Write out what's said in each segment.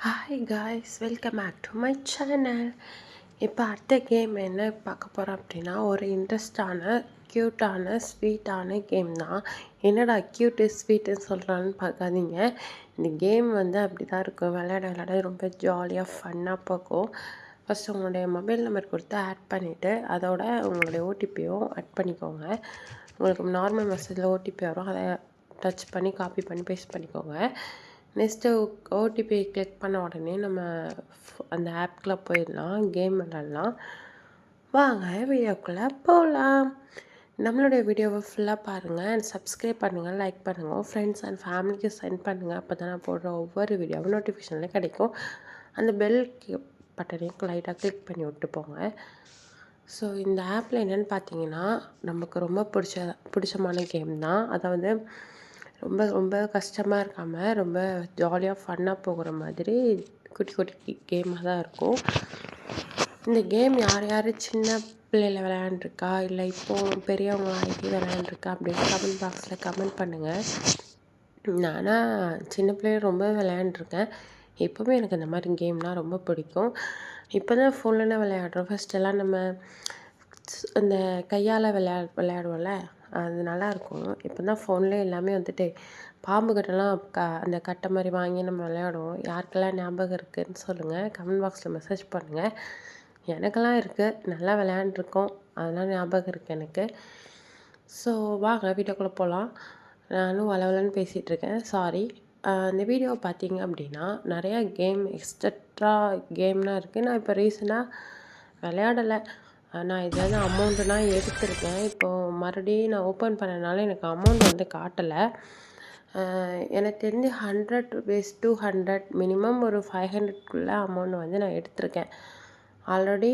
Hi guys, welcome back to my channel. இப்போ அடுத்த game என்ன பார்க்க போகிறோம் அப்படின்னா, ஒரு இன்ட்ரெஸ்டான க்யூட்டான ஸ்வீட்டான கேம் தான். என்னடா க்யூட்டு ஸ்வீட்டுன்னு சொல்கிறான்னு பார்க்காதீங்க. இந்த கேம் அப்படி தான் இருக்கும். விளையாட விளையாட ரொம்ப ஜாலியாக ஃபன்னாக போகும். ஃபஸ்ட்டு உங்களுடைய மொபைல் நம்பர் கொடுத்து ஆட் பண்ணிவிட்டு அதோட உங்களுடைய ஓடிபியும் ஆட் பண்ணிக்கோங்க. உங்களுக்கு நார்மல் மெசேஜில் ஓடிபி வரும். அதை டச் பண்ணி காப்பி பண்ணி பேஸ்ட் பண்ணிக்கோங்க. நெக்ஸ்ட்டு ஓடிபி கிளிக் பண்ண உடனே நம்ம அந்த ஆப்குள்ளே போயிடலாம், கேம் விளாட்லாம். வாங்க வீடியோக்குள்ளே போகலாம். நம்மளுடைய வீடியோவை ஃபுல்லாக பாருங்கள் அண்ட் சப்ஸ்கிரைப் பண்ணுங்கள், லைக் பண்ணுங்கள், ஃப்ரெண்ட்ஸ் அண்ட் ஃபேமிலிக்கு சென்ட் பண்ணுங்கள். அப்போ தான் நான் போடுற ஒவ்வொரு வீடியோவும் நோட்டிஃபிகேஷனில் கிடைக்கும். அந்த பெல் பட்டனையும் லைட்டாக கிளிக் பண்ணி விட்டு போங்க. ஸோ இந்த ஆப்பில் என்னென்னு பார்த்தீங்கன்னா, நமக்கு ரொம்ப பிடிச்சமான கேம் தான். அதாவது ரொம்ப ரொம்ப கஷ்டமாக இருக்காமல் ரொம்ப ஜாலியாக ஃபன்னாக போகிற மாதிரி குட்டி குட்டி கேமாக தான் இருக்கும். இந்த கேம் யார் யார் சின்ன பிள்ளையில் விளையாண்டுருக்கா இல்லை இப்போது பெரியவங்க ஆகி விளையாண்டுருக்கா அப்படின்னு கமெண்ட் பாக்ஸில் கமெண்ட் பண்ணுங்கள். நானாக சின்ன பிள்ளையில ரொம்ப விளையாண்டுருக்கேன். எப்போவுமே எனக்கு இந்த மாதிரி கேம்னால் ரொம்ப பிடிக்கும். இப்போ தான் ஃபோன்லலாம் விளையாடுறோம். ஃபஸ்ட்டெல்லாம் நம்ம அந்த கையால் விளையாடுவோம்ல, அது நல்லாயிருக்கும். இப்போ தான் ஃபோன்லேயே எல்லாமே பாம்பு கட்டெல்லாம் அந்த கட்டை மாதிரி வாங்கி நம்ம விளையாடுவோம். யாருக்கெல்லாம் ஞாபகம் இருக்குதுன்னு சொல்லுங்கள், கமெண்ட் பாக்ஸில் மெசேஜ் பண்ணுங்கள். எனக்கெல்லாம் இருக்குது, நல்லா விளையாண்டுருக்கோம், அதெல்லாம் ஞாபகம் இருக்குது எனக்கு. ஸோ வாங்க வீடியோக்குள்ளே போகலாம். நானும் வளவலன்னு பேசிகிட்ருக்கேன், சாரி. இந்த வீடியோவை பார்த்தீங்க அப்படின்னா நிறையா கேம் எக்ஸ்ட்ரா கேம்லாம் இருக்குது. நான் இப்போ ரீசெண்டாக விளையாடலை. நான் இதில் அமௌண்ட்டுலாம் எடுத்திருக்கேன். இப்போது மறுபடியும் நான் ஓப்பன் பண்ணனால எனக்கு அமௌண்ட் காட்டலை. எனக்கு தெரிஞ்சு ₹100 to 100 மினிமம் ஒரு 500க்குள்ளே அமௌண்ட் நான் எடுத்திருக்கேன். ஆல்ரெடி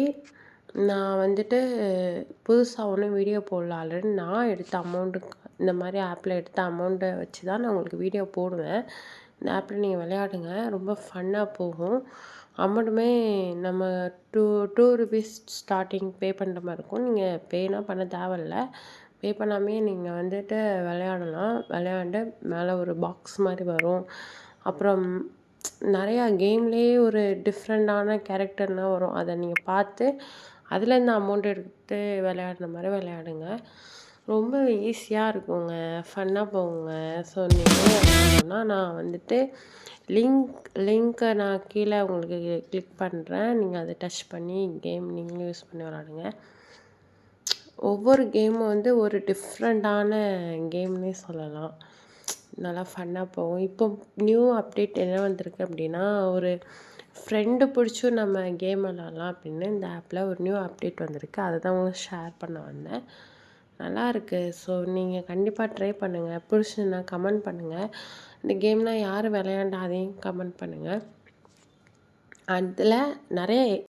நான் புதுசாக ஒன்றும் வீடியோ போடல. ஆல்ரெடி நான் எடுத்த அமௌண்ட்டுக்கு இந்த மாதிரி ஆப்பில் எடுத்த அமௌண்ட்டை வச்சு தான் நான் உங்களுக்கு வீடியோ போடுவேன். இந்த ஆப்பில் நீங்கள் விளையாடுங்க, ரொம்ப ஃபன்னாக போகும். அமௌண்ட்டுமே நம்ம ₹2 ஸ்டார்டிங் பே பண்ணுற மாதிரி இருக்கும். நீங்கள் பேலாம் பண்ண தேவையில்ல. பே பண்ணாமே நீங்கள் விளையாடலாம். விளையாண்டு மேலே ஒரு பாக்ஸ் மாதிரி வரும். அப்புறம் நிறையா கேம்லேயே ஒரு டிஃப்ரெண்ட்டான கேரக்டர்லாம் வரும். அதை நீங்கள் பார்த்து அதுலேருந்து அமௌண்ட் எடுத்து விளையாடுற மாதிரி விளையாடுங்க. ரொம்ப ஈஸியாக இருக்குங்க, ஃபன்னாக போகுங்க. ஸோ நீங்கள் நான் லிங்க்கை நான் கீழே உங்களுக்கு கிளிக் பண்ணுறேன். நீங்கள் அதை டச் பண்ணி கேம் நீங்களும் யூஸ் பண்ணி விளாடுங்க. ஒவ்வொரு கேமும் ஒரு டிஃப்ரெண்ட்டான கேம்னே சொல்லலாம். நல்லா ஃபன்னாக போகும். இப்போ நியூ அப்டேட் என்ன வந்திருக்கு அப்படின்னா, ஒரு ஃப்ரெண்டு பிடிச்சும் நம்ம கேம் விளாட்லாம் அப்படின்னு இந்த ஆப்பில் ஒரு நியூ அப்டேட் வந்திருக்கு. அதை தான் உங்களுக்கு ஷேர் பண்ண வந்தேன். நல்லாயிருக்கு. ஸோ நீங்கள் கண்டிப்பாக ட்ரை பண்ணுங்கள். பிடிச்சிருந்தா கமெண்ட் பண்ணுங்கள். இந்த கேம்லாம் யார் விளையாண்டா அதையும் கமெண்ட் பண்ணுங்கள். அதில் நிறைய